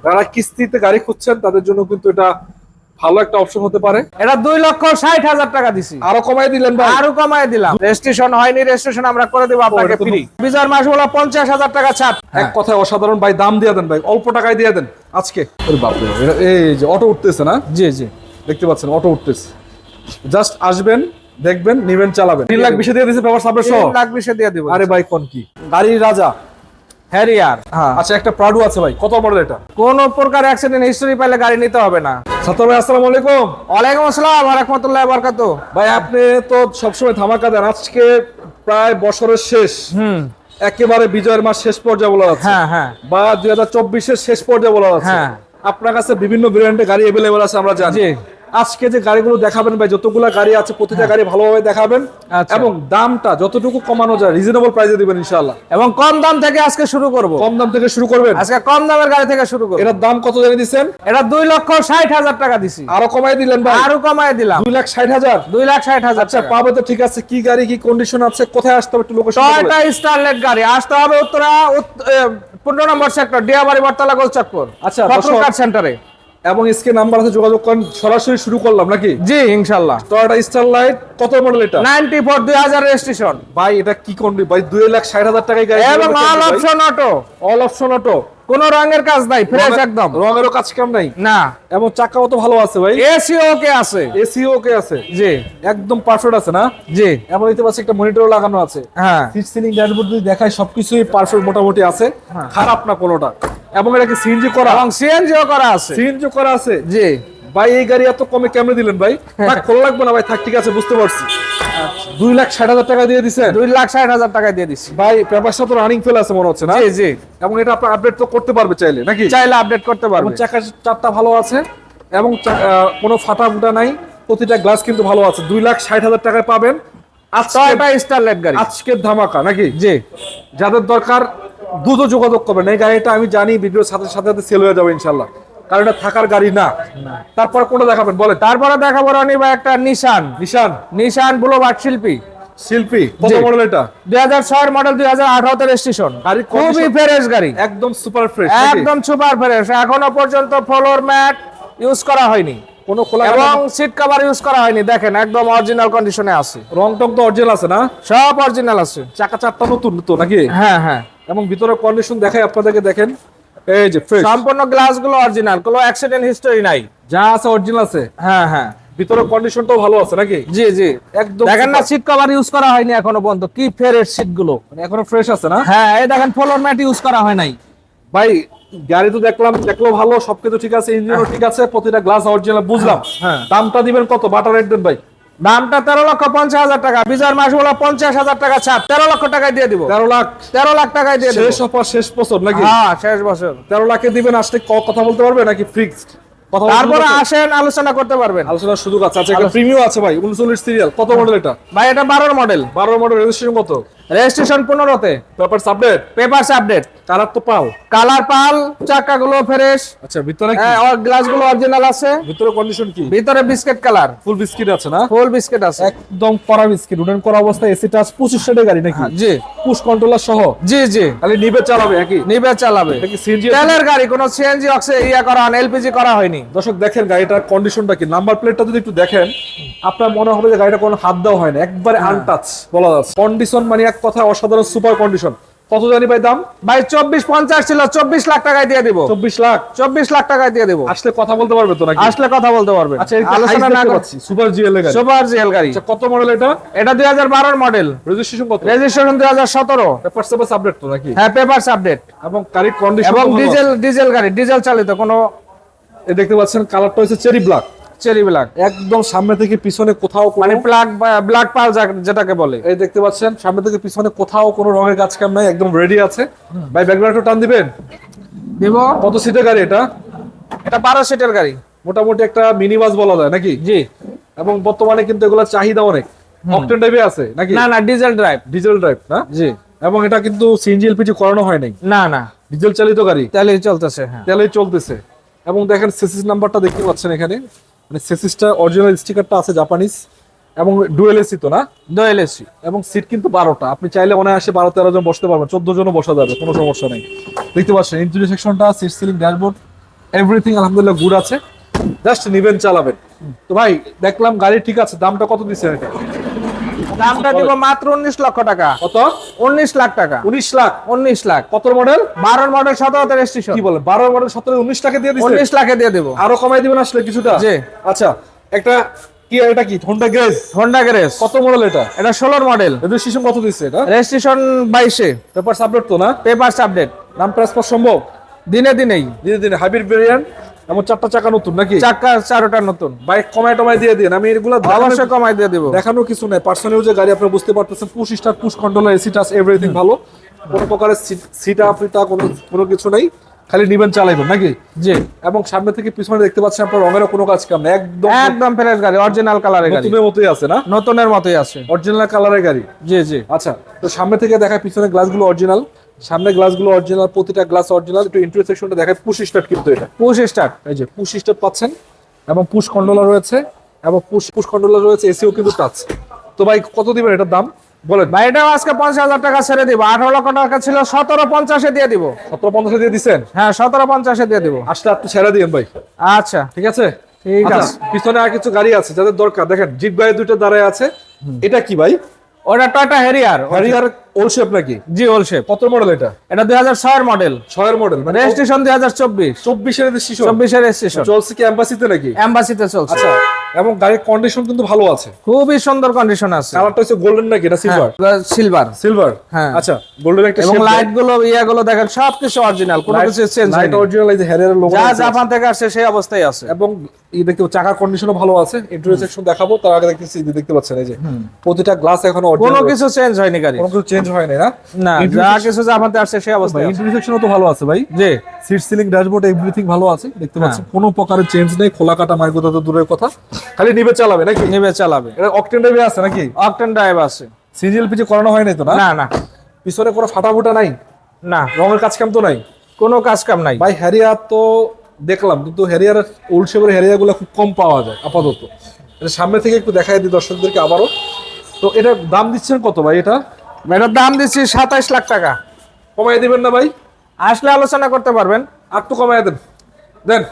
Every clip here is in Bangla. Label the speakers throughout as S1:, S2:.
S1: যারা কিস্তিতে গাড়ি খুঁজছেন তাদের জন্য কিন্তু এটা ভালো একটা অপশন হতে পারে।
S2: এটা 2,60,000 টাকা দিছি।
S1: আরো কমাই দিলেন ভাই?
S2: আরো কমাই দিলাম। রেজিস্ট্রেশন হয়নি, রেজিস্ট্রেশন আমরা করে দেব আপনাকে ফ্রি। বিজয়ের মাস হলো 50,000 টাকা ছাড়।
S1: এক কথায় অসাধারণ ভাই, দাম দিয়ে দেন ভাই, অল্প টাকায় দিয়ে দেন আজকে। ওরে বাপ রে, এই যে অটো উঠতেছে না?
S2: জি জি,
S1: দেখতে পাচ্ছেন অটো উঠতেছে। জাস্ট আসবেন, দেখবেন, নিবেন, চালাবেন। 3,20,000 দিয়ে দিয়েছে পেপার সাবমিট সহ।
S2: 3,20,000 দিয়ে দেব।
S1: আরে ভাই কোন কি গাড়ির রাজা
S2: হ্যারিয়ার। হ্যাঁ,
S1: আচ্ছা একটা প্রাডো আছে ভাই, কত মডেল এটা?
S2: কোন প্রকার অ্যাক্সিডেন্ট হিস্টরি পাইলে গাড়ি নিতে হবে না।
S1: সাত্তার ভাই আসসালামু আলাইকুম।
S2: ওয়ালাইকুম আসসালাম ওয়া রাহমাতুল্লাহি ওয়া বারাকাতুহু।
S1: ভাই আপনি তো সবসময় ধামাকা দেন, আজকে প্রায় বছরের শেষ, একেবারে বিজয়ের মাস শেষ পর্যায়ে বলা যাচ্ছে।
S2: হ্যাঁ হ্যাঁ,
S1: বা 2024-এর শেষ পর্যায়ে বলা যাচ্ছে।
S2: হ্যাঁ।
S1: আপনার কাছে বিভিন্ন ব্র্যান্ডের গাড়ি अवेलेबल আছে আমরা জানি।
S2: জি।
S1: আজকে যে গাড়িগুলো দেখাবেন ভাই, যতগুলা গাড়ি আছে প্রতিটা গাড়ি ভালোভাবে দেখাবেন।
S2: আচ্ছা।
S1: এবং দামটা যতটুকু কমানো যায় রিজনেবল প্রাইসে দিবেন ইনশাআল্লাহ।
S2: এবং কম দাম থেকে আজকে শুরু করব।
S1: কম দাম থেকে শুরু করবেন?
S2: আজকে কম দামের গাড়ি থেকে শুরু করব।
S1: এটার দাম কত জানি দিবেন?
S2: এটা 2,60,000 টাকা দিছি।
S1: আরো কমাই দিলেন ভাই?
S2: আরো কমাই দিলাম।
S1: 2,60,000।
S2: 2,60,000।
S1: আচ্ছা পাবে তো, ঠিক আছে। কি গাড়ি, কি কন্ডিশন আছে, কোথায় আসতে হবে একটু লোকেশন বলেন।
S2: টয়োটা স্টারলেট গাড়ি আসতে হবে উত্তরা 15 নম্বর সেক্টর, ডিয়াবাড়ি বটতলা গোলচক্কর।
S1: আচ্ছা,
S2: কার সেন্টারে।
S1: এবং স্ক্রিন নাম্বার আছে, যোগাযোগ করেন। সরাসরি শুরু করলাম নাকি?
S2: জি ইনশাআল্লাহ।
S1: টয়োটা স্টারলাইট কত মডেল এটা?
S2: 94 2000 রেজিস্ট্রেশন।
S1: ভাই এটা কি কোনটি ভাই? 2,60,000 টাকায় গাড়ি
S2: এবং all option auto.
S1: All option auto,
S2: কোনো রঙের কাজ নাই, ফ্রেশ একদম।
S1: রঙেরও কাজ কাম নাই
S2: না।
S1: এবং চাকাও তো ভালো আছে ভাই।
S2: এসি ওকে আছে।
S1: এসি ওকে আছে,
S2: জি
S1: একদম পারফেক্ট আছে না?
S2: জি।
S1: এবং দেখতে পাচ্ছি একটা মনিটরও লাগানো আছে।
S2: হ্যাঁ,
S1: সিট সিলিং ড্যাশবোর্ড যদি দেখায় সবকিছুই পারফেক্ট মোটামুটি আছে, খারাপ না কোনোটা। এবং এটা কি সিএনজি করা?
S2: এবং সিএনজিও করা আছে।
S1: সিএনজি করা আছে।
S2: জি।
S1: ভাই এই গাড়ি এত কমে কেমনে দিলেন ভাই? থাক, খোলা লাগবে না ভাই, থাক, ঠিক আছে, বুঝতে পারছি। 2,60,000 টাকা দিয়ে দিছেন?
S2: 2,60,000 টাকা দিয়ে দিছি
S1: ভাই পেপারটা তো রানিং ফেল আছে মনে হচ্ছে না?
S2: জি জি।
S1: এবং এটা আপনি আপডেট তো করতে পারবে চাইলে নাকি?
S2: চাইলে আপডেট করতে
S1: এবং
S2: পারবে।
S1: চাকার চারটা ভালো আছে এবং কোনো ফাটা ফুটা নাই, প্রতিটা গ্লাস কিন্তু ভালো আছে। 2,60,000 টাকায় পাবেন
S2: টয়োটা স্টারলেট গাড়ি
S1: আজকের ধামাকা নাকি?
S2: জি।
S1: যাদের দরকার দ্রুত যোগাযোগ করবেন। এই গাড়িটা আমি জানি ভিডিওর সাথে সাথে সেল হয়ে যাবে ইনশাল্লাহ, কারণ এটা থাকার গাড়ি না। তারপর কোনটা দেখাবেন বলেন?
S2: তারপরে দেখাবো রানি ভাই একটা নিশান। নিশান ব্লুবার্ড
S1: শিল্পী কত
S2: জি।
S1: মডেল এটা?
S2: 2006 এর মডেল, 2018 তে রেজিস্ট্রেশন।
S1: গাড়ি
S2: খুবই ফ্রেশ গাড়ি,
S1: একদম সুপার ফ্রেশ,
S2: একদম সুপার ফ্রেশ। এখনো পর্যন্ত ফ্লোর ম্যাট ইউজ করা হয়নি,
S1: কোনো খোলা
S2: এবং সিট কভার ইউজ করা হয়নি। দেখেন একদম অরিজিনাল কন্ডিশনে আছে।
S1: রং টং তো অরিজিনাল আছে না?
S2: সব অরিজিনাল আছে।
S1: চাকা চারটা নতুন তো নাকি?
S2: হ্যাঁ হ্যাঁ।
S1: এবং ভিতরে কন্ডিশন দেখাই আপনাদেরকে, দেখেন এই যে ফ্রেশ,
S2: সম্পূর্ণ গ্লাস গুলো অরিজিনাল, কোনো অ্যাক্সিডেন্ট হিস্টরি নাই।
S1: যা আছে অরিজিনাল আছে।
S2: হ্যাঁ হ্যাঁ।
S1: ভিতরে কন্ডিশনটাও ভালো আছে নাকি?
S2: জি জি,
S1: একদম
S2: দেখেন না, সিট কভার ইউজ করা হয়নি এখনো পর্যন্ত। কি ফ্রেশ সিট গুলো,
S1: মানে এখনো ফ্রেশ আছে না?
S2: হ্যাঁ। এই দেখেন ফ্লোর ম্যাট ইউজ করা হয় নাই।
S1: ভাই গাড়ি তো দেখলো ভালো, সবকিছু ঠিক আছে, ইঞ্জিনও ঠিক আছে, প্রতিটা গ্লাস অরিজিনাল, বুঝলাম।
S2: হ্যাঁ।
S1: দামটা দিবেন কত? বাটার রেট দেন ভাই।
S2: দামটা 13,50,000 টাকা। বিজয়ের মাস হলো 50,000 টাকা ছাড়। 13 লক্ষ টাকায় দিয়ে দিব।
S1: 13 লাখ
S2: 13 লাখ টাকায় দিয়ে দিব।
S1: শেষ অফার, শেষ বছর নাকি?
S2: হ্যাঁ, শেষ বছর।
S1: 13 লাখে দিবেন। আসলে কথা বলতে পারবে নাকি ফিক্সড? কথা বলতে
S2: তারপরে
S1: পারবে?
S2: আসেন, আলোচনা করতে পারবেন।
S1: আলোচনার সুযোগ আছে। আচ্ছা একটা প্রিমিয়াম আছে ভাই, 39 সিরিয়াল, কত মডেল এটা?
S2: ভাই এটা 12 মডেল।
S1: 12 মডেল, রেজিস্ট্রেশন কত?
S2: রেজিস্ট্রেশন 15 তে।
S1: Papers update?
S2: Papers update.
S1: Colour তো পাও?
S2: কালার পাল, চাকাগুলো ফ্রেশ।
S1: আচ্ছা ভিতরে কি?
S2: হ্যাঁ, গ্লাস গুলো অরিজিনাল আছে।
S1: ভিতরে কন্ডিশন কি?
S2: ভিতরে বিস্কিট কালার,
S1: ফুল বিস্কিট আছে না?
S2: ফুল বিস্কিট আছে।
S1: একদম কড়া বিস্কিট, উডেন করা অবস্থায়, এসি টাচ, 25 সিটের গাড়ি নাকি?
S2: জি
S1: পুশ কন্ট্রোলার সহ?
S2: জি জি।
S1: খালি নিবে চালাবে একই?
S2: নিবে চালাবে।
S1: এটা কি সিএনজি?
S2: তেলের গাড়ি, কোনো সিএনজি করা হয়নি, এলপিজি করা হয়নি।
S1: দর্শক দেখেন গাড়িটার কন্ডিশনটা কি, নাম্বার প্লেটটা যদি একটু দেখেন আপনার মনে হবে যে গাড়িটা কোনো হাত দেওয়া হয় না, একবারে আনটাচ বলা যাচ্ছে। কন্ডিশন মানে এক কথা অসাধারণ, সুপার কন্ডিশন। কত জানি ভাই দাম?
S2: ভাই 24,50 ছিল, 24 লাখ টাকায় দিয়ে দিব।
S1: 24 লাখ?
S2: 24 লাখ টাকায় দিয়ে দিব।
S1: আসলে কথা বলতে পারবে তো নাকি?
S2: আসলে কথা বলতে পারবে।
S1: আচ্ছা
S2: আলোচনা না করছি।
S1: করছি সুপার জিএল এর গাড়ি।
S2: সুপার জিএল গাড়ি।
S1: আচ্ছা কত মডেল এটা?
S2: এটা 2012 মডেল।
S1: রেজিস্ট্রেশন কত?
S2: রেজিস্ট্রেশন 2017।
S1: পেপারস আপডেট তো নাকি?
S2: হ্যাঁ, পেপারস আপডেট।
S1: এবং গাড়ির কন্ডিশন
S2: এবং ডিজেল গাড়ি, ডিজেল চালিত। কোনো
S1: এই দেখতে পাচ্ছেন কালারটা হচ্ছে চেরি ব্ল্যাক।
S2: চেরি ব্ল্যাক,
S1: একদম সামনে থেকে পিছনে কোথাও
S2: মানে ব্ল্যাক পাল যেটাকে বলে।
S1: এই দেখতে পাচ্ছেন সামনে থেকে পিছনে কোথাও কোনো রঙের কাজ কাম নাই, একদম রেডি আছে। ভাই ব্যাকগ্রাউন্ডটা টান দিবেন?
S2: দিব।
S1: কত সিটের গাড়ি এটা?
S2: এটা 12 সিটের গাড়ি।
S1: মোটামুটি একটা মিনি বাস বলা যায় নাকি?
S2: জি।
S1: এবং বর্তমানে কিন্তু এগুলো চাহিদা অনেক। অকটেন ড্রাইভে আছে নাকি?
S2: না না, ডিজেল ড্রাইভ।
S1: ডিজেল ড্রাইভ না?
S2: জি।
S1: এবং এটা কিন্তু সিএনজি এলপিজি করানো হয় নাই।
S2: না না,
S1: ডিজেল চালিত গাড়ি,
S2: তেলেই চলতেছে। হ্যাঁ,
S1: তেলেই চলতেছে। এবং দেখেন সিসিস নাম্বারটা দেখতে পাচ্ছেন এখানে, মানে সিসিসটা অরিজিনাল স্টিকারটা আছে জাপানিজ। এবং ডুয়েল এসি তো না?
S2: Dual AC.
S1: এবং সিট কিন্তু 12টা, আপনি চাইলে অনায়াসে 12-13 জন বসতে পারবেন, 14 জনও বসা যাবে, কোনো সমস্যা নেই। দেখতে পাচ্ছেন ইন্টেরিয়র সেকশনটা, সিট সিলিং ড্যাশবোর্ড এভরিথিং আলহামদুলিল্লাহ গুড আছে, জাস্ট নিবেন চালাবেন। তো ভাই দেখলাম গাড়ি ঠিক আছে, দামটা কত দিচ্ছেন এটা?
S2: দামটা দিব মাত্র 19 লক্ষ টাকা।
S1: কত?
S2: 19 লাখ টাকা।
S1: 19 লাখ?
S2: 19 লাখ।
S1: কত মডেল?
S2: 12 model 17 registration.
S1: কি বলেন, 12 মডেল 17 19 টাকা দিয়ে দিচ্ছেন?
S2: 19 লাখে দিয়ে দেব।
S1: আরো কমাই দিবেন আসলে কিছুটা?
S2: জি।
S1: আচ্ছা, একটা কি, এটা কি হোন্ডা গ্রেজ?
S2: Honda grace.
S1: কত মডেল এটা?
S2: এটা 16 মডেল।
S1: রেজিস্ট্রেশন কত দিচ্ছে এটা?
S2: রেজিস্ট্রেশন 22 এ।
S1: পেপারস আপডেট তো না?
S2: Papers update.
S1: নাম প্রাইস পাওয়া সম্ভব?
S2: দিনে দিনেই।
S1: দিনে দিনে হাইব্রিড ভেরিয়েন্ট, এমন 4টা চাকা নতুন নাকি?
S2: চাকা 4টা নতুন।
S1: বাইক কমায় টমায় দিয়ে দিন, আমি এগুলো
S2: অবশ্যই কমাই দিয়ে দেব।
S1: দেখানো কিছু নাই, পার্সোনাল ইউজের গাড়ি আপনারা বুঝতে পারতেছেন। Push start, push controller, AC touch, everything ভালো, কোনো প্রকারের সিটা ফিটা কোনো কিছু নাই, খালি নিবেন চালাইবেন নাকি?
S2: জি।
S1: এবং সামনে থেকে পিছনে দেখতে পাচ্ছেন আপনার রঙেরও কোনো কাজ কাম না, একদম
S2: একদম ফ্রেশ গাড়ি, অরিজিনাল কালারের গাড়ি।
S1: নতুনের মতোই আছে না?
S2: নতুনের মতোই আছে।
S1: অরিজিনাল কালারের গাড়ি।
S2: জি জি।
S1: আচ্ছা, তো সামনে থেকে দেখায় পিছনে গ্লাসগুলো অরিজিনাল, সামনে গ্লাসগুলো অরিজিনাল, প্রতিটা গ্লাস অরিজিনাল। একটু ইন্টারসেকশনটা দেখায়, পুশ স্টার্ট কিন্তু এটা
S2: পুশ স্টার্ট।
S1: এই যে পুশ স্টার্ট পাচ্ছেন, এবং পুশ কন্ট্রোলার রয়েছে, এবং পুশ কন্ট্রোলার রয়েছে, এসিও কিন্তু টাচ। তো ভাই কত দিবেন এটার দাম বলেন?
S2: ভাই এটাও আজকে 50,000 টাকা ছেড়ে দিব। 18 লক্ষ টাকা ছিল, 1750 এ দিয়ে দিব।
S1: 1750 দিয়ে দিচ্ছেন?
S2: হ্যাঁ 1750 এ দিয়ে দিব।
S1: আসলে আপনি ছেড়ে দিন ভাই,
S2: আচ্ছা
S1: ঠিক আছে?
S2: ঠিক
S1: আচ্ছা,
S2: আছে।
S1: পিছনে আর কিছু গাড়ি আছে যাদের দরকার, দেখেন জিপ গাড়ি দুটো দাঁড়ায় আছে। এটা কি ভাই?
S2: ওটা টয়োটা হ্যারিয়ার।
S1: হ্যারিয়ার ওল শেপ নাকি?
S2: জি ওল শেপ।
S1: কত মডেল এটা?
S2: এটা 2006 এর মডেল।
S1: 6 এর মডেল, মানে
S2: রেজিস্ট্রেশন 2024।
S1: 24 এর রেজিস্ট্রেশন?
S2: 24 এর রেজিস্ট্রেশন।
S1: চলছে কি এম্বাসিতে নাকি?
S2: এমবাসিতে চলছে।
S1: আচ্ছা, এবং গাড়ির কন্ডিশন কিন্তু ভালো আছে,
S2: খুবই সুন্দর কন্ডিশন আছে।
S1: কালারটা হচ্ছে গোল্ডেন নাকি না সিলভার?
S2: সিলভার।
S1: সিলভার,
S2: হ্যাঁ।
S1: আচ্ছা, গোল্ডেন একটা
S2: এবং
S1: শেপ।
S2: লাইট গুলো ইয়াগুলো দেখেন সবকিছু অরিজিনাল, কোনো কিছু চেঞ্জ
S1: লাইট
S2: হয়নি।
S1: অরিজিনাল, এই যে হ্যারিয়ারের লোগো
S2: যা জাপান থেকে আসছে সেই অবস্থায় আছে।
S1: এবং এই দেখতে চাকার কন্ডিশনও ভালো আছে। ইন্টারসেকশন দেখাবো, তার আগে দেখতেছি এই যে দেখতে পাচ্ছেন এই যে প্রতিটা গ্লাস এখনো
S2: কোনো
S1: অরিজিনাল,
S2: কিছু চেঞ্জ হয়নি গাড়ি।
S1: কোনো কিছু চেঞ্জ হয়নি না?
S2: না, যা কিছু জাপান থেকে আসছে সেই অবস্থায় আছে।
S1: ইন্টারসেকশনও তো ভালো আছে ভাই।
S2: জি।
S1: সিট সিলিং, ড্যাশবোর্ড, এভরিথিং ভালো আছে, দেখতে পাচ্ছেন কোনো প্রকারের চেঞ্জ নেই। খোলা কাটা মাইগুলো তো দূরের কথা, খালি নিবে চালাবে নাকি?
S2: নিবে চালাবে।
S1: এটা অকটেন ড্রাইভে আছে নাকি?
S2: অকটেন ড্রাইভ আছে।
S1: সিজিএল পিছে করানো হয় নাই তো না?
S2: না না
S1: পিছনে কোনো ফাটা ফুটা নাই,
S2: না,
S1: রঙের কাজ কাম তো নাই
S2: কোনো কাজ কাম নাই।
S1: ভাই? হ্যারিয়ার তো দেখলাম, কিন্তু হ্যারিয়ার ওল্ড শেপের হ্যারিয়ার গুলো খুব কম পাওয়া যায় আপাতত। এটা সামনে থেকে একটু দেখাই দিই দর্শকদেরকে আবারও। তো এটার দাম দিচ্ছেন কত ভাই? এটা
S2: এটার দাম দিচ্ছি 27 লাখ টাকা।
S1: কমাই দিবেন না ভাই?
S2: আসলে আলোচনা করতে পারবেন।
S1: আর তো কমাই দেন, দেন।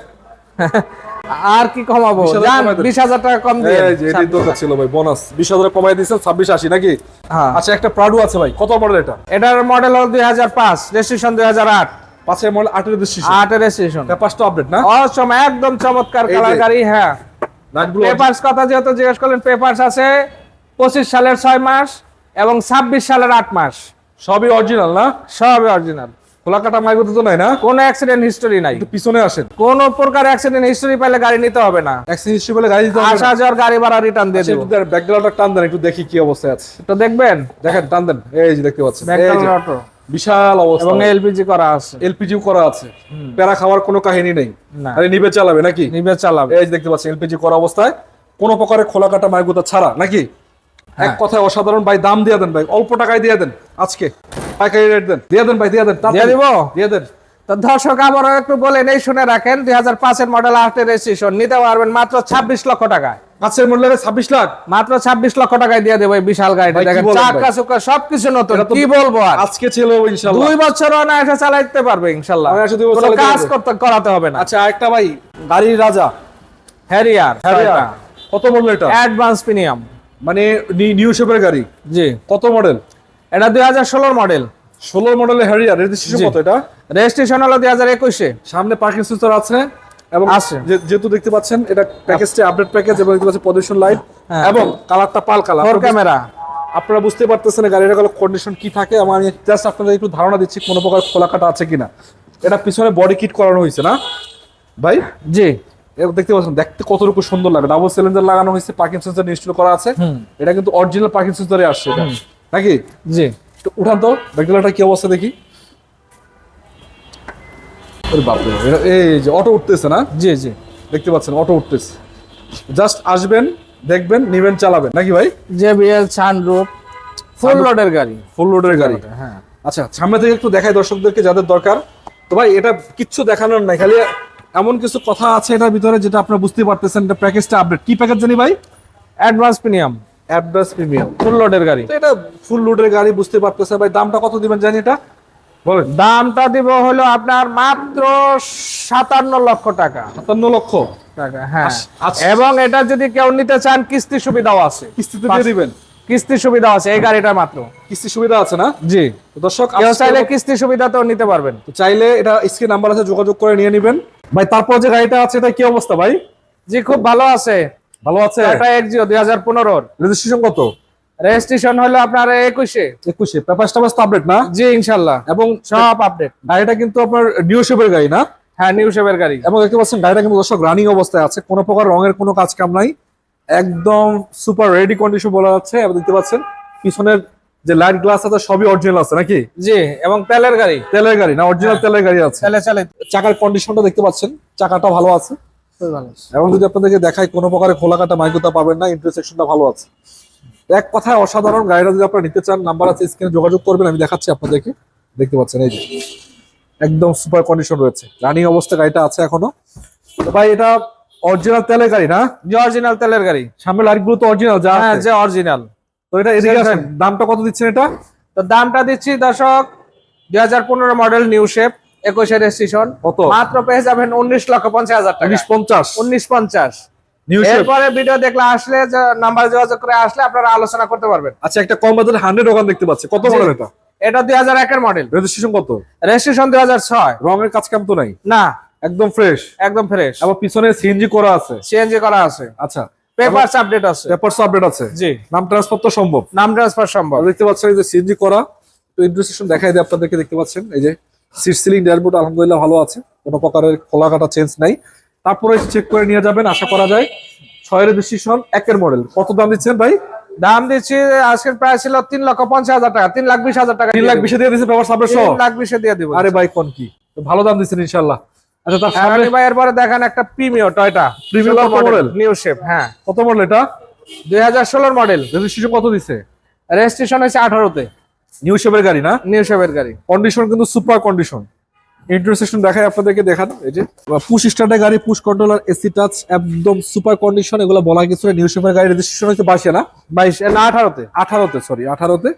S2: আর কি কমাবো?
S1: 20,000
S2: জান
S1: কমাই দেন।
S2: 20,000 টাকা কম দিয়ে।
S1: এই যে এটাই দরকার ছিল ভাই, বোনাস 20,000 কমাই দিয়েছেন, 2680 নাকি?
S2: হ্যাঁ।
S1: আচ্ছা, একটা প্রাডো আছে ভাই, কত মডেল এটা?
S2: এটার মডেল হল 2005, রেজিস্ট্রেশন 2008।
S1: 5 মডেল, 8 রেজিস্ট্রেশন,
S2: 8 এর রেজিস্ট্রেশন।
S1: পেপারস তো আপডেট না?
S2: অসম, একদম চমৎকার
S1: এই
S2: কালার
S1: যে।
S2: গাড়ি। হ্যাঁ,
S1: লাইটগুলো
S2: পেপারস কথা যেহেতু জিজ্ঞেস করলেন, পেপারস আছে 25 সালের 6 মাস এবং 26 সালের 8 মাস।
S1: সবই অরিজিনাল না?
S2: সব অরিজিনাল।
S1: খোলা কাটা মাইগুলো তো নাই না?
S2: কোনো অ্যাক্সিডেন্ট হিস্টরি নাই।
S1: একটু পিছনে আসেন,
S2: কোন প্রকার অ্যাক্সিডেন্ট হিস্টরি পাইলে গাড়ি নিতে হবে না।
S1: অ্যাক্সিডেন্ট হিস্ট্রি বলে গাড়ি দিতে হবে
S2: আসা
S1: না?
S2: যাওয়ার গাড়ি ভাড়া রিটার্ন দিয়ে দেব।
S1: ব্যাকগ্রাউন্ডটা টান দেন, একটু দেখি কি অবস্থায় আছে।
S2: তো দেখবেন
S1: দেখেন, টান দেন, এই যে দেখতে পাচ্ছেন, এই যে
S2: ব্যাকগ্রাউন্ড অটো
S1: বিশাল অবস্থা,
S2: এবং এলপিজি করা আছে।
S1: এলপিজিও করা আছে, প্যারা খাওয়ার কোনো কাহিনী নেই,
S2: না।
S1: আরে নিবে চালাবে নাকি?
S2: নিবে চালাবে।
S1: এই যে দেখতে পাচ্ছেন এলপিজি করা অবস্থায়, কোনো প্রকারের খোলা কাটা মাইগুতা ছাড়া নাকি? এক কথায় অসাধারণ ভাই। দাম দিয়ে দেন ভাই, অল্প টাকায় দিয়ে দেন, আজকে পাইকারি রেট দেন, দিয়ে দেন ভাই, দিয়ে দেন,
S2: দিয়ে দিব।
S1: দিয়ে দেন।
S2: তো দর্শক আবারও একটু বলেন, এই শুনে রাখেন, 2005 এর মডেল 8 এর রেজিস্ট্রেশন নিতে পারবেন মাত্র 26 লক্ষ টাকায়।
S1: 5 মডেলের 26 লাখ
S2: মাত্র 26 লক্ষ টাকায় দিয়ে দেবো এই বিশাল গাড়িটা।
S1: ভাই, কি
S2: দেখেন
S1: বলেন ভাই?
S2: চাকা চুকা সবকিছু নতুন,
S1: এটা তো
S2: কি বলবো আর।
S1: আজকে ছিল ইনশাআল্লাহ।
S2: 2 বছর অনায়াসে চালাতে পারবে ইনশাআল্লাহ,
S1: অনায়াসে 2 বছর
S2: কোনো
S1: চালাতে
S2: কাজ
S1: পারবে।
S2: করাতে হবে না।
S1: আচ্ছা, আরেকটা ভাই, গাড়ির রাজা
S2: হ্যারিয়ার,
S1: হ্যারিয়ার, কত মডেল এটা?
S2: Advance premium.
S1: মানে নিউ শেপের গাড়ি,
S2: জি।
S1: কত মডেল?
S2: এটা 2016 মডেল।
S1: 16 মডেলের হ্যারিয়ার, রেজিস্ট্রেশন
S2: জি।
S1: কত এটা?
S2: রেজিস্ট্রেশন হলো 2021 এ।
S1: সামনে পার্কিং সেন্সর আছে, এবং
S2: আছে।
S1: যেহেতু দেখতে পাচ্ছেন এটা প্যাকেজটা আপডেট প্যাকেজ, এবং দেখতে পাচ্ছেন পজিশন লাইট,
S2: হ্যাঁ।
S1: এবং কালারটা পাল কালার।
S2: 4 ক্যামেরা।
S1: আপনারা বুঝতে পারতেছেন গাড়িটার কন্ডিশন কি থাকে, এবং আমি জাস্ট আপনাদের একটু ধারণা দিচ্ছি কোনো প্রকার খোলা কাটা আছে কিনা। এটা পিছনে বডি কিট করানো হয়েছে না ভাই?
S2: জি।
S1: দেখতে পাচ্ছেন, দেখতে কতটুকু সুন্দর লাগে। ডাবল সিলিন্ডার লাগানো হয়েছে, পার্কিং সেন্সর ইনস্টল করা আছে। এটা কিন্তু অরিজিনাল পার্কিং সেন্সরে আসছে এটা, নাকি?
S2: জি।
S1: একটু উঠান তো ব্যাকগ্রাউন্ডটা কি অবস্থা দেখি। আরে বাপরে, এটা এই যে অটো উঠতেছে না?
S2: জি জি।
S1: দেখতে পাচ্ছেন অটো উঠতেছে। জাস্ট আসবেন, দেখবেন, নিবেন, চালাবেন নাকি ভাই?
S2: জেবিএল সানরুফ, ফুল লোডের গাড়ি।
S1: ফুল লোডের গাড়ি,
S2: হ্যাঁ।
S1: আচ্ছা, সামনে থেকে একটু দেখাই দর্শকদেরকে যাদের দরকার। তো ভাই এটা কিচ্ছু দেখানোর নাই, খালি এমন কিছু কথা আছে এটার ভিতরে যেটা আপনারা বুঝতে পারতেছেন। এটা প্যাকেজটা আপডেট, কি প্যাকেজ জানি ভাই?
S2: Advance premium.
S1: অ্যাডভান্স প্রিমিয়াম,
S2: ফুল লোডের গাড়ি।
S1: তো এটা ফুল লোডের গাড়ি, বুঝতে পারতেছেন ভাই। দামটা কত দিবেন জানি এটা? বলেন।
S2: দামটা দিব হলো আপনার মাত্র 57 লক্ষ টাকা।
S1: 57 লক্ষ
S2: টাকা, হ্যাঁ।
S1: আচ্ছা।
S2: এবং এটা যদি কেউ নিতে চান কিস্তি সুবিধাও আছে,
S1: কিস্তিতে দিয়ে দিবেন?
S2: কিস্তি সুবিধা আছে এই গাড়িটা মাত্র।
S1: কিস্তি সুবিধা আছে না?
S2: জি।
S1: তো দর্শক
S2: কেউ চাইলে কিস্তি সুবিধাতেও নিতে পারবেন।
S1: তো চাইলে এটা স্ক্রিন নাম্বার আছে, যোগাযোগ করে নিয়ে নেবেন ভাই। তারপর যে গাড়িটা আছে এটা কি অবস্থা ভাই?
S2: জি, খুব ভালো আছে।
S1: ভালো আছে।
S2: এটা এক্সিও 2015
S1: রেজিস্ট্রেশন কত?
S2: রেজিস্ট্রেশন হলো আপনার
S1: 21 পেপার স্টাপার আপডেট না?
S2: জি ইনশাআল্লাহ,
S1: এবং
S2: সব আপডেট।
S1: গাড়িটা কিন্তু আপনার নিউ শেপের গাড়ি না?
S2: হ্যাঁ, নিউ শেপের গাড়ি।
S1: এবং দেখতে পাচ্ছেন গাড়িটা কিন্তু দর্শক রানিং অবস্থায় আছে, কোনো প্রকার রঙের কোনো কাজ কাম নাই, একদম সুপার রেডি কন্ডিশন বলা যাচ্ছে। এবং দেখতে পাচ্ছেন পিছনের যে লাইট গ্লাস আছে সবই অরিজিনাল আছে নাকি?
S2: জি, এবং তেলের গাড়ি।
S1: তেলের গাড়ি না, অরিজিনাল তেলের গাড়ি আছে।
S2: তেলে চলে।
S1: চাকার কন্ডিশনটা দেখতে পাচ্ছেন, চাকাটা ভালো আছে।
S2: খুব ভালো।
S1: এবং যদি আপনাদেরকে দেখাই কোনো প্রকারে খোলা কাটা মাইকুতা পাবেন না, ইন্টারসেকশনটা ভালো আছে। এক কথায় অসাধারণ। গাড়িটা যদি আপনারা নিতে চান নাম্বার আছে স্ক্রিনে, যোগাযোগ করবেন, আমি দেখাচ্ছি আপনাদেরকে। দেখতে পাচ্ছেন এই যে একদম সুপার কন্ডিশন রয়েছে, রানিং অবস্থা গাড়িটা আছে এখনো। তো ভাই এটা অরিজিনাল তেলের গাড়ি না?
S2: জি, অরিজিনাল তেলের গাড়ি।
S1: সামনে লাইট গুলো তো অরিজিনাল যা
S2: হ্যাঁ,
S1: আছে।
S2: যে অরিজিনাল।
S1: তো এটা এদিকে আসেন, দামটা কত দিচ্ছেন এটা?
S2: তো দামটা দিচ্ছি দর্শক 2015 মডেল নিউ শেপ, 21 রেজিস্ট্রেশন।
S1: কত?
S2: মাত্র পেয়ে যাবেন 19,50,000 টাকা।
S1: 1950
S2: 1950
S1: নিউ শেপ।
S2: এরপরে ভিডিও দেখলে আসলে যে নাম্বার যোগাযোগ করে আসলে আপনারা আলোচনা করতে পারবেন।
S1: আচ্ছা, একটা কম বাজেট 100 ওখান দেখতে পাচ্ছি, কত মডেল এটা?
S2: এটা 2001 এর মডেল,
S1: রেজিস্ট্রেশন কত?
S2: রেজিস্ট্রেশন 2006।
S1: রঙের কাজ কাম তো নাই?
S2: না,
S1: একদম ফ্রেশ,
S2: একদম ফ্রেশ।
S1: আবার পিছনে সিএনজি করা আছে।
S2: সিএনজি করা আছে।
S1: আচ্ছা,
S2: পেপারস আপডেট আছে।
S1: পেপারস আপডেট আছে।
S2: জি,
S1: নাম ট্রান্সফার তো সম্ভব?
S2: নাম ট্রান্সফার সম্ভব।
S1: আর দেখতে পাচ্ছেন এই যে সিএনজি করা। তো ইন্টারসেকশন দেখাই দেয় আপনাদেরকে, দেখতে পাচ্ছেন এই যে সিট সিলিং ড্যাশবোর্ড আলহামদুলিল্লাহ ভালো আছে, কোনো প্রকারের খোলা কাটা চেঞ্জ নাই। তারপরে চেক করে নিয়ে যাবেন, আশা করা যায়। 6 রেজিস্ট্রেশন, 1 মডেল। কত দাম দিচ্ছেন ভাই?
S2: দাম দিচ্ছি আজকের প্রাইস ছিল 3,50,000 টাকা, 3,20,000 টাকা।
S1: 3,20,000 দিয়ে দিচ্ছে পেপার সাবমিট সহ?
S2: 3,20,000 দিয়ে দিব।
S1: আরে ভাই কোন কি, তো ভালো দাম দিচ্ছেন ইনশাআল্লাহ। আচ্ছা, তার সামনে
S2: ভাই এরপরে দেখেন একটা premier Toyota
S1: premier model
S2: new shape. হ্যাঁ,
S1: কত মডেল এটা?
S2: 2016 মডেল।
S1: রেজিস্ট্রেশন কত দিছে?
S2: রেজিস্ট্রেশন হয়েছে 18-তে।
S1: নিউ শেপের গাড়ি না?
S2: নিউ শেপের গাড়ি।
S1: কন্ডিশন কিন্তু সুপার কন্ডিশন। ইন্টারসেকশন দেখাই আপনাদেরকে, দেখান এই যে পুশ স্টার্টের গাড়ি, পুশ কন্ট্রোলার, এসি টাচ, একদম সুপার কন্ডিশন। এগুলো বলা কিছু না। নিউ শেপের গাড়ি রেজিস্ট্রেশন হচ্ছে 22 না?
S2: 22 না 18-তে।
S1: 18-তে, সরি 18-তে।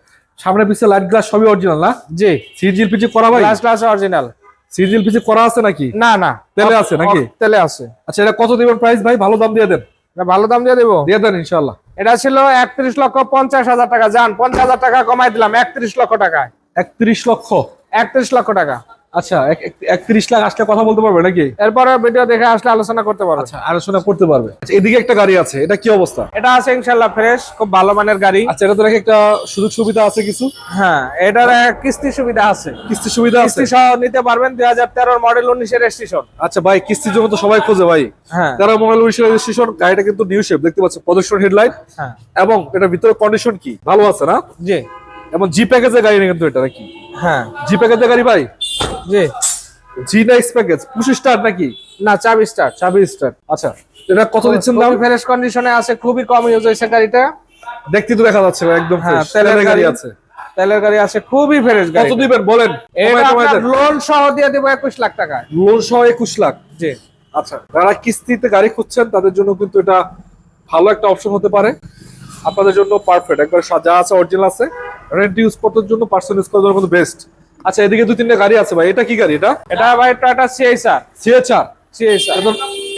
S1: সামনে পিছনে লাইট গ্লাস সবই অরিজিনাল না?
S2: জি,
S1: সিজিএল পিজি করা ভাই?
S2: Glass glass original.
S1: CGL PG করা আছে নাকি?
S2: না না,
S1: তেলে আছে নাকি?
S2: তেলে আছে।
S1: আচ্ছা, এটা কত দিবেন প্রাইস ভাই? ভালো দাম দিয়ে দেন।
S2: না, ভালো দাম দিয়ে দেবো।
S1: দিয়ে দেন ইনশাআল্লাহ।
S2: এটা ছিল 31,50,000 টাকা। যান 50,000 টাকা কমাই দিলাম 31 লক্ষ টাকায়।
S1: 31 লক্ষ?
S2: 31 লক্ষ টাকা।
S1: আচ্ছা, 31 লাখ আসলে কথা বলতে পারবে নাকি?
S2: এরপরে ভিডিও দেখে আসলে আলোচনা করতে পারবো।
S1: আচ্ছা, আলোচনা করতে পারবে। আচ্ছা, এদিকে একটা গাড়ি আছে, এটা কি অবস্থা?
S2: এটা আছে ইনশাআল্লাহ ফ্রেশ, খুব ভালো মানের গাড়ি।
S1: আচ্ছা, এটা তো নাকি একটা সুযোগ সুবিধা আছে কিছু?
S2: হ্যাঁ, এটার কিস্তি সুবিধা আছে।
S1: কিস্তি সুবিধা আছে?
S2: কিস্তি সহ নিতে পারবেন। 2013 মডেল, 19 রেজিস্ট্রেশন।
S1: আচ্ছা ভাই, কিস্তির জন্য তো সবাই খোঁজে ভাই।
S2: হ্যাঁ,
S1: 13 মডেল 19 রেজিস্ট্রেশন। গাড়িটা কিন্তু নিউ শেপ, দেখতে পাচ্ছেন প্রজেকশন হেডলাইট।
S2: হ্যাঁ,
S1: এবং এটা ভিতরে কন্ডিশন কি ভালো আছে না?
S2: জি।
S1: এবং জি প্যাকেজের গাড়ি না কিন্তু এটা নাকি?
S2: হ্যাঁ,
S1: জি প্যাকেজের গাড়ি ভাই?
S2: জি।
S1: জি না এক্স প্যাকেজ? পুশ স্টার্ট নাকি?
S2: না, চাবি স্টার্ট।
S1: চাবি স্টার্ট। আচ্ছা, এটা কত দিচ্ছেন দাম?
S2: ফ্রেশ কন্ডিশনে আছে, খুবই কম ইউজ হয়েছে গাড়িটা।
S1: দেখতে তো দেখা যাচ্ছে ভাই, একদম
S2: হ্যাঁ,
S1: ফ্রেশ। তেলের গাড়ি আছে।
S2: তেলের গাড়ি আছে, খুবই ফ্রেশ গাড়ি।
S1: কত দিবেন বলেন?
S2: এটা লোন সহ দিয়ে দেব 21 লাখ টাকা।
S1: লোন সহ 21 লাখ?
S2: জি।
S1: আচ্ছা, যারা কিস্তিতে গাড়ি খুঁজছেন তাদের জন্য কিন্তু এটা ভালো একটা অপশন হতে পারে। আপনাদের জন্য পারফেক্ট, একবার যা আছে অরিজিনাল আছে। রেন্ট ইউজ করতে জন্য, পার্সোনাল ইউজ করার জন্য কিন্তু বেস্ট। আচ্ছা, এদিকে 2-3টা গাড়ি আছে ভাই, এটা কি গাড়ি? এটা
S2: এটা ভাই টয়োটা সিএসআর।
S1: সিএচআর?
S2: সিএসআর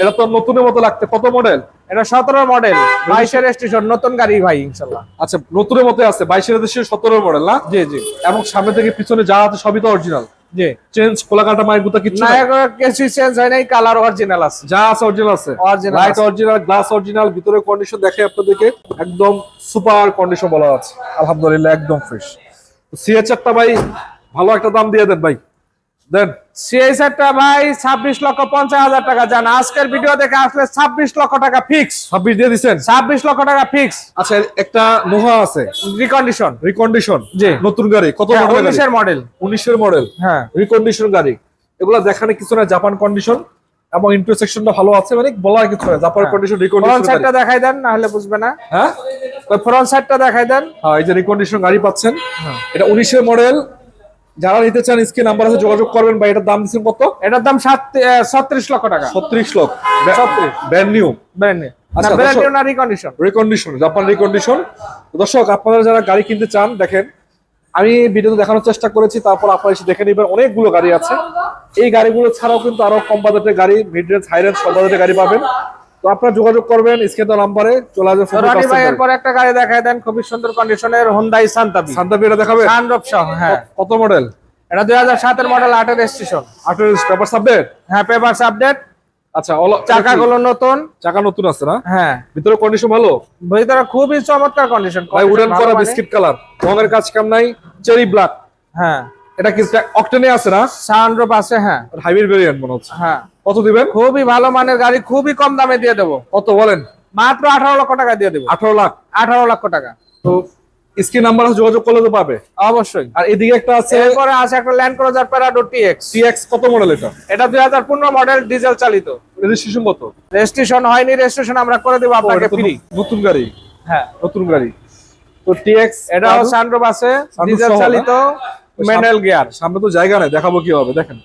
S1: এটা তো নতুনের মতো লাগতে। কত মডেল?
S2: এটা 17 মডেল, 22 রেজিস্ট্রেশন, নতুন গাড়ি ভাই ইনশাআল্লাহ।
S1: আচ্ছা, নতুনের মতো আছে, 22 রেজিস্ট্রেশন, 17 মডেল না?
S2: জি জি।
S1: এবং সামনে থেকে পিছনে যা আছে সবই তো অরিজিনাল?
S2: জি।
S1: চেঞ্জ খোলা কাটা মায়ের গুতা কিছু
S2: না,
S1: নাই?
S2: কিছু চেঞ্জ হয় নাই, কালার অরিজিনাল আছে।
S1: যা আছে অরিজিনাল আছে?
S2: Original
S1: লাইট
S2: আছে।
S1: অরিজিনাল, গ্লাস অরিজিনাল, ভিতরে কন্ডিশন দেখে আপনাদেরকে, একদম সুপার কন্ডিশন বলা আছে আলহামদুলিল্লাহ, একদম ফ্রেশ। সিএচআরটা ভাই ভালো একটা দাম দিয়ে দেন ভাই, দেন।
S2: সিএসআরটা ভাই 26,50,000 টাকা। জান আজকের ভিডিও দেখে আসলে 26 লক্ষ টাকা ফিক্স।
S1: 26 দিয়ে দিচ্ছেন?
S2: 26 লক্ষ টাকা ফিক্স।
S1: আচ্ছা, একটা নোহা আছে
S2: রিকন্ডিশন।
S1: রিকন্ডিশন?
S2: জি।
S1: নতুন গাড়ি? কত মডেল?
S2: 19 এর মডেল।
S1: 19 এর মডেল?
S2: হ্যাঁ,
S1: রিকন্ডিশন গাড়ি। এগুলা দেখানে কিছু না, জাপান কন্ডিশন এবং ইন্টারসেকশনটা ভালো আছে, মানে বলা কিছু না, জাপান কন্ডিশন
S2: ফ্রন্ট
S1: রিকন্ডিশন।
S2: সাইডটা দেখাই দেন, না হলে বুঝবে না।
S1: হ্যাঁ,
S2: ওই ফ্রন্ট সাইডটা দেখাই দেন।
S1: হ্যাঁ, এই যে রিকন্ডিশন গাড়ি পাচ্ছেন।
S2: হ্যাঁ।
S1: এটা 19 এর মডেল। যারা নিতে চান স্ক্রিন নাম্বার আছে, যোগাযোগ করবেন ভাই। এটার দাম দিচ্ছেন কত?
S2: এটার দাম 36 লক্ষ টাকা।
S1: 36 লক্ষ?
S2: 36
S1: ব্র্যান্ড নিউ?
S2: Brand new.
S1: আচ্ছা,
S2: না, ব্র্যান্ড
S1: দর্শক-
S2: নিউ না, রিকন্ডিশন।
S1: Recondition, Japan recondition. দর্শক, আপনারা যারা গাড়ি কিনতে চান, দেখেন আমি ভিডিওতে দেখানোর চেষ্টা করেছি, তারপর আপনারা এসে দেখে নিবেন। অনেকগুলো গাড়ি আছে, এই গাড়িগুলো ছাড়াও কিন্তু আরো কম বাজেটের গাড়ি, মিড রেঞ্জ, হাই রেঞ্জ সব বাজেটের গাড়ি পাবেন। তো আপনারা যোগাযোগ করবেন স্ক্রিনে নাম্বারে, চলে আসবেন।
S2: রনি ভাই এরপর একটা গাড়ি দেখায় দেন, খুবই সুন্দর কন্ডিশনের হোন্ডাই সান্তাবি।
S1: সান্তাবি এটা দেখাবে,
S2: সানরূপ সহ, হ্যাঁ।
S1: কত মডেল?
S2: এটা 2007 এর মডেল, 8 এর রেজিস্ট্রেশন।
S1: 28 paper update?
S2: হ্যাঁ, পেপারস আপডেট।
S1: আচ্ছা,
S2: চাকাগুলো নতুন,
S1: চাকা নতুন আছে না?
S2: হ্যাঁ।
S1: ভিতরে কন্ডিশন ভালো?
S2: ভিতরে খুবই চমৎকার কন্ডিশন
S1: ভাই, উডেন করা বিস্কিট কালার, রঙের কাজ কাম নাই, চেরি ব্ল্যাক।
S2: হ্যাঁ,
S1: এটা কি অকটেনে আছে না?
S2: সানরূপ আছে, হ্যাঁ।
S1: হাইব্রিড ভেরিয়েন্ট মনে হচ্ছে।
S2: হ্যাঁ,
S1: কত দিবেন?
S2: খুবই ভালো মানের গাড়ি, খুবই কম দামে দিয়ে দেবো।
S1: কত বলেন?
S2: মাত্র 18 লক্ষ টাকা দিয়ে দেবো।
S1: 18 লাখ?
S2: 18 লক্ষ টাকা।
S1: তো স্ক্রিন নাম্বার আছে, যোগাযোগ করলে তো পাবে
S2: অবশ্যই।
S1: আর এদিকে একটা আছে,
S2: এরপরে আছে একটা land cruiser Prado TX.
S1: TX কত মডেল এটা?
S2: এটা 2015 মডেল, ডিজেল চালিত।
S1: রেজিস্ট্রেশন কত?
S2: রেজিস্ট্রেশন হয়নি, রেজিস্ট্রেশন আমরা করে দেবো আপনাকে
S1: এটা তো
S2: ফ্রি।
S1: নতুন গাড়ি।
S2: হ্যাঁ,
S1: নতুন গাড়ি। তো টিএক্স
S2: এটাও সানরূপ আছে,
S1: sunroof
S2: ডিজেল
S1: সহ না?
S2: চালিত, ম্যানুয়াল গিয়ার।
S1: সামনে তো জায়গা নেই, দেখাবো কি হবে। দেখেন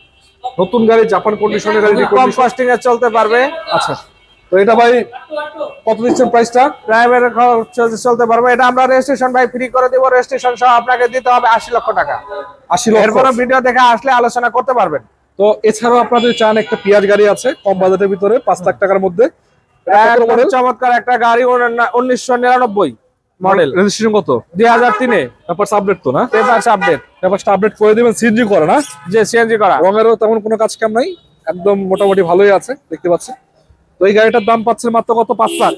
S1: নতুন গাড়ি, জাপান কন্ডিশনের গাড়ি,
S2: খুবই কম কস্টিং এ চলতে পারবে।
S1: আচ্ছা, তো এটা ভাই কত দিচ্ছেন প্রাইসটা?
S2: প্রাইভেট চলতে পারবে। এটা আমরা রেজিস্ট্রেশন ভাই ফ্রি করে দিব। রেজিস্ট্রেশন সহ আপনাকে দিতে হবে 80 লক্ষ টাকা।
S1: 80 লক্ষ?
S2: এরপরে ভিডিও দেখে আসলে আলোচনা করতে পারবেন।
S1: তো এছাড়াও আপনারা যদি চান, একটা পিয়াজ গাড়ি আছে কম বাজেটের ভিতরে, 5 লাখ টাকার মধ্যে।
S2: একদম চমৎকার একটা গাড়ি, 1999 মডেল,
S1: রেজিস্ট্রেশন কত?
S2: 2003 এ।
S1: পেপারস আপডেট তো না?
S2: Papers update.
S1: পেপারসটা আপডেট করে দিবেন, সিএনজি করে না?
S2: যে সিএনজি করা।
S1: রঙেরও তেমন কোনো কাজ কাম নাই, একদম মোটামুটি ভালোই আছে, দেখতে পাচ্ছেন। তো এই গাড়িটার দাম পাচ্ছেন মাত্র কত? 5 লাখ?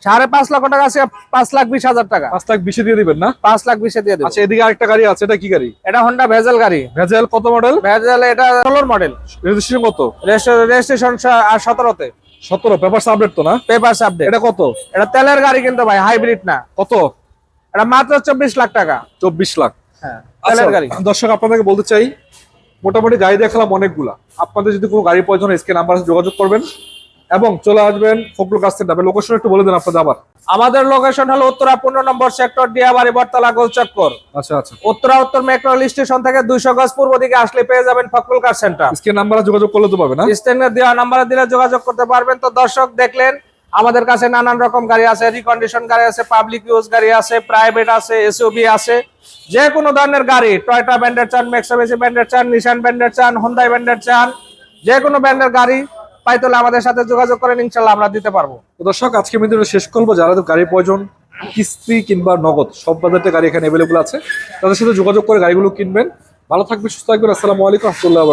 S2: 5.5 লক্ষ টাকা আছে, 5,20,000 টাকা।
S1: 5 লাখ 20 দিয়ে দিবেন না?
S2: 5,20,000 দিয়ে দেবো।
S1: আচ্ছা, এদিকে আরেকটা গাড়ি আছে, এটা কি গাড়ি?
S2: এটা হোন্ডা ভেজেল গাড়ি।
S1: ভেজেল কত মডেল?
S2: ভেজেল এটা 16 মডেল,
S1: রেজিস্ট্রেশন কত?
S2: রেজিস্ট্রেশন 17 তে।
S1: 17? পেপারস আপডেট তো না?
S2: Papers update.
S1: এটা কত?
S2: এটা তেলের গাড়ি কিন্তু ভাই, হাইব্রিড না।
S1: কত?
S2: এটা মাত্র 24 লাখ টাকা।
S1: 24 লাখ?
S2: হ্যাঁ,
S1: আচ্ছা,
S2: তেলের গাড়ি।
S1: দর্শক আপনাদেরকে বলতে চাই, মোটামুটি গাড়ি দেখালাম অনেকগুলা। আপনাদের যদি কোনো গাড়ির প্রয়োজন হয় স্ক্রিন নাম্বারে যোগাযোগ করবেন এবং চলে আসবেন ফখরুল কার সেন্টার। লোকেশন একটু বলে দেন আপনাদের আবার।
S2: আমাদের লোকেশন হলো উত্তরা 15 নম্বর সেক্টর, ডিয়াবাড়ি, বটতলা, গোলচক্কর।
S1: আচ্ছা আচ্ছা,
S2: উত্তরা উত্তর মেট্রো স্টেশন থেকে 200 গজ পূর্ব দিকে আসলে পেয়ে যাবেন ফখরুল কার সেন্টার।
S1: স্ক্রিন নাম্বারে যোগাযোগ করলে তো পাবে না?
S2: স্ক্রিনে দেওয়া নাম্বারে দিলে যোগাযোগ করতে পারবেন। তো দর্শক দেখলেন, আমাদের কাছে নানান রকম গাড়ি আছে, রিকন্ডিশন গাড়ি আছে, পাবলিক ইউজ গাড়ি আছে, প্রাইভেট আছে, এসইউভি আছে। যে কোনো ধরনের গাড়ি, টয়োটা ব্র্যান্ডের চান, মিৎসুবিশি ব্র্যান্ডের চান, নিশান ব্র্যান্ডের চান, হোন্ডাই ব্র্যান্ডের চান, যে কোনো ব্র্যান্ডের গাড়ি পাইতে হলে আমাদের সাথে যোগাযোগ করেন, ইনশাল্লাহ আমরা দিতে পারবো।
S1: তো দর্শক, আজকে আমি শেষ করবো। যারা গাড়ির প্রয়োজন, কিস্তি কিংবা নগদ, সব বাজারের গাড়ি এখানে অ্যাভেলেবল আছে। তাদের সাথে যোগাযোগ করে গাড়িগুলো কিনবেন। ভালো থাকবেন, সুস্থ থাকবেন। আসসালামু আলাইকুম রহমতুল্লাহ।